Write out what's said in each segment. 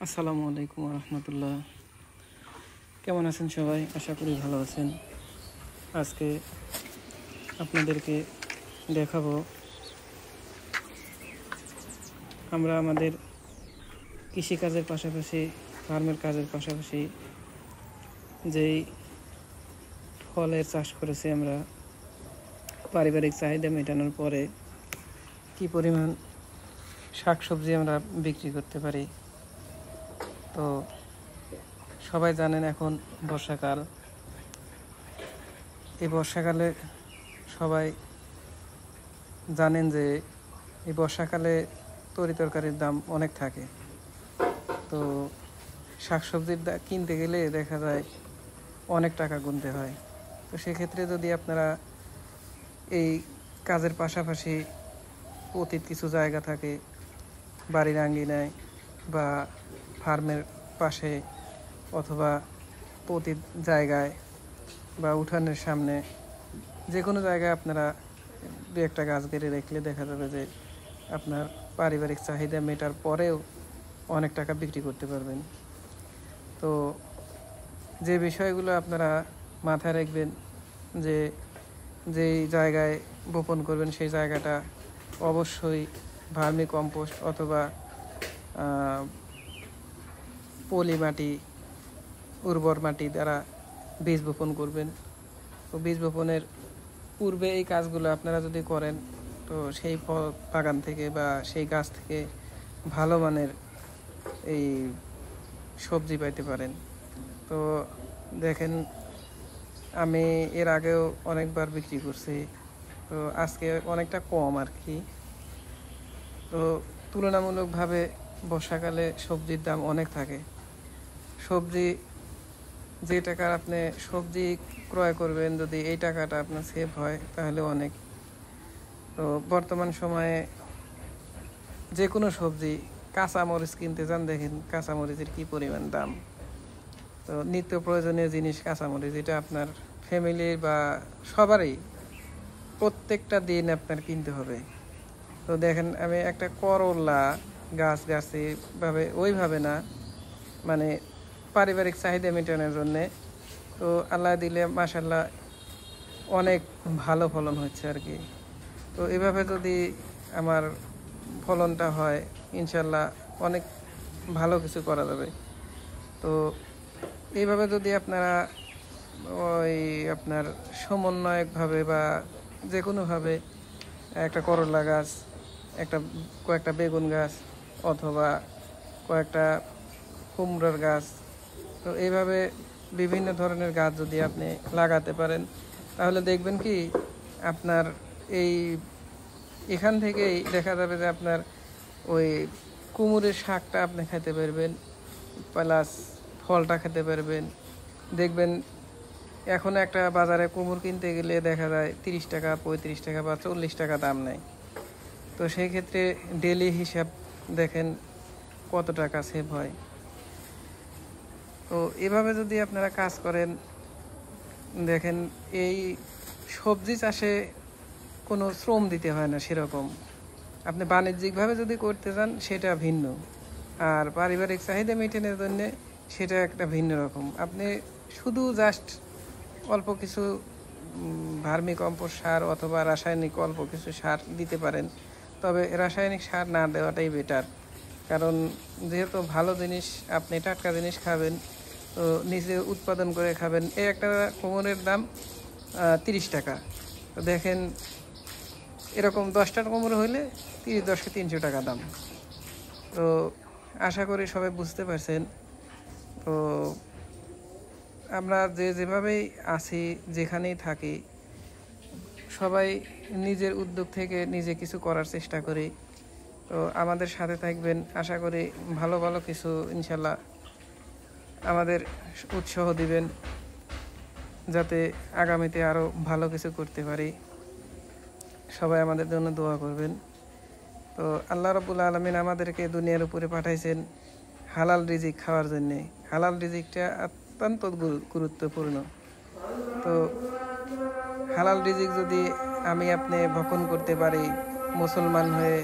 আসসালামু আলাইকুম রহমতুল্লাহ। কেমন আছেন সবাই? আশা করি ভালো আছেন। আজকে আপনাদেরকে দেখাবো আমরা আমাদের কৃষিকাজের পাশাপাশি ফার্মের কাজের পাশাপাশি যেই ফলের চাষ করেছি আমরা পারিবারিক চাহিদা মেটানোর পরে কি পরিমাণ শাকসবজি আমরা বিক্রি করতে পারি। তো সবাই জানেন এখন বর্ষাকাল। এই বর্ষাকালে সবাই জানেন যে এই বর্ষাকালে তরিতরকারির দাম অনেক থাকে। তো শাকসবজির কিনতে গেলে দেখা যায় অনেক টাকা গুনতে হয়। তো সেক্ষেত্রে যদি আপনারা এই কাজের পাশাপাশি অতীত কিছু জায়গা থাকে বাড়ির আঙ্গিনায় বা ফার্মের পাশে অথবা প্রতি জায়গায় বা উঠানের সামনে যে কোনো জায়গায় আপনারা দু একটা গাছ গেড়ে রাখলে দেখা যাবে যে আপনার পারিবারিক চাহিদা মেটার পরেও অনেক টাকা বিক্রি করতে পারবেন। তো যে বিষয়গুলো আপনারা মাথায় রাখবেন যে যেই জায়গায় বপন করবেন সেই জায়গাটা অবশ্যই ভার্মি কম্পোস্ট অথবা পলি মাটি, উর্বর মাটি দ্বারা বীজ বপন করবেন। তো বীজ বপনের পূর্বে এই কাজগুলো আপনারা যদি করেন তো সেই বাগান থেকে বা সেই গাছ থেকে ভালো মানের এই সবজি পাইতে পারেন। তো দেখেন আমি এর আগেও অনেকবার বিক্রি করছি, তো আজকে অনেকটা কম আর কি। তো তুলনামূলকভাবে বর্ষাকালে সবজির দাম অনেক থাকে। সবজি যে টাকার আপনি সবজি ক্রয় করবেন যদি এই টাকাটা আপনার সেভ হয় তাহলে অনেক। তো বর্তমান সময়ে যে কোনো সবজি, কাঁচামরিচ কিনতে যান দেখেন কাঁচামরিচের কী পরিমাণ দাম। তো নিত্য প্রয়োজনীয় জিনিস কাঁচামরিচ, এটা আপনার ফ্যামিলির বা সবারই প্রত্যেকটা দিন আপনার কিনতে হবে। তো দেখেন আমি একটা করলা গাছে ওইভাবে না, মানে পারিবারিক চাহিদা মেটানোর জন্যে। তো আল্লাহ দিলে মাশাল্লাহ অনেক ভালো ফলন হচ্ছে আর কি। তো এভাবে যদি আমার ফলনটা হয় ইনশাল্লাহ অনেক ভালো কিছু করা যাবে। তো এইভাবে যদি আপনারা আপনার সমন্বয়কভাবে বা যে কোনোভাবে একটা করলা গাছ, কয়েকটা বেগুন গাছ অথবা কয়েকটা কুমড়োর গাছ, তো এইভাবে বিভিন্ন ধরনের গাছ যদি আপনি লাগাতে পারেন তাহলে দেখবেন কি আপনার এখান থেকেই দেখা যাবে যে আপনার ওই কুমড়োর শাকটা আপনি খেতে পারবেন, প্লাস ফলটা খেতে পারবেন। দেখবেন এখন একটা বাজারে কুমড়ো কিনতে গেলে দেখা যায় 30 টাকা, 35 টাকা বা 40 টাকা দাম নেয়। তো সেই ক্ষেত্রে ডেলি হিসাব দেখেন কত টাকা সেভ হয়। তো এভাবে যদি আপনারা কাজ করেন দেখেন এই সবজি চাষে কোনো শ্রম দিতে হয় না সেরকম। আপনি বাণিজ্যিকভাবে যদি করতে চান সেটা ভিন্ন, আর পারিবারিক চাহিদা মেটানোর জন্য সেটা একটা ভিন্ন রকম। আপনি শুধু জাস্ট অল্প কিছু ভার্মি কম্পোস্ট সার অথবা রাসায়নিক অল্প কিছু সার দিতে পারেন, তবে রাসায়নিক সার না দেওয়াটাই বেটার। কারণ যেহেতু ভালো জিনিস, আপনি টাটকা জিনিস খাবেন, তো নিজে উৎপাদন করে খাবেন। এই একটা কুমড়োর দাম 30 টাকা। তো দেখেন এরকম 10টা কুমড়ো হলে 10কে 300 টাকা দাম। তো আশা করি সবাই বুঝতে পারছেন। তো আমরা যেভাবেই আছি, যেখানেই থাকি, সবাই নিজের উদ্যোগ থেকে নিজে কিছু করার চেষ্টা করি। তো আমাদের সাথে থাকবেন, আশা করি ভালো ভালো কিছু ইনশাল্লাহ আমাদের উৎসাহ দিবেন যাতে আগামীতে আরও ভালো কিছু করতে পারি। সবাই আমাদের জন্য দোয়া করবেন। তো আল্লাহ রাব্বুল আলামিন আমাদেরকে দুনিয়ার উপরে পাঠাইছেন হালাল রিজিক খাওয়ার জন্যে। হালাল রিজিকটা অত্যন্ত গুরুত্বপূর্ণ। তো হালাল রিজিক যদি আমি আপনি ভক্ষণ করতে পারি মুসলমান হয়ে,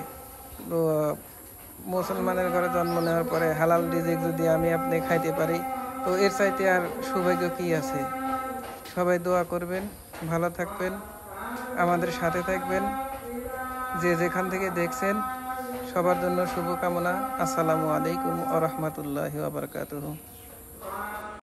মুসলমানের ঘরে জন্ম নেওয়ার পরে হালাল রিজিক যদি আমি আপনি খাইতে পারি, তো এর চাইতে আর সৌভাগ্য কি আছে। সবাই দোয়া করবেন, ভালো থাকবেন, আমাদের সাথে থাকবেন। যে যেখান থেকে দেখছেন সবার জন্য শুভকামনা। আসসালামু আলাইকুম ওয়া রাহমাতুল্লাহি ওয়া বারাকাতুহু।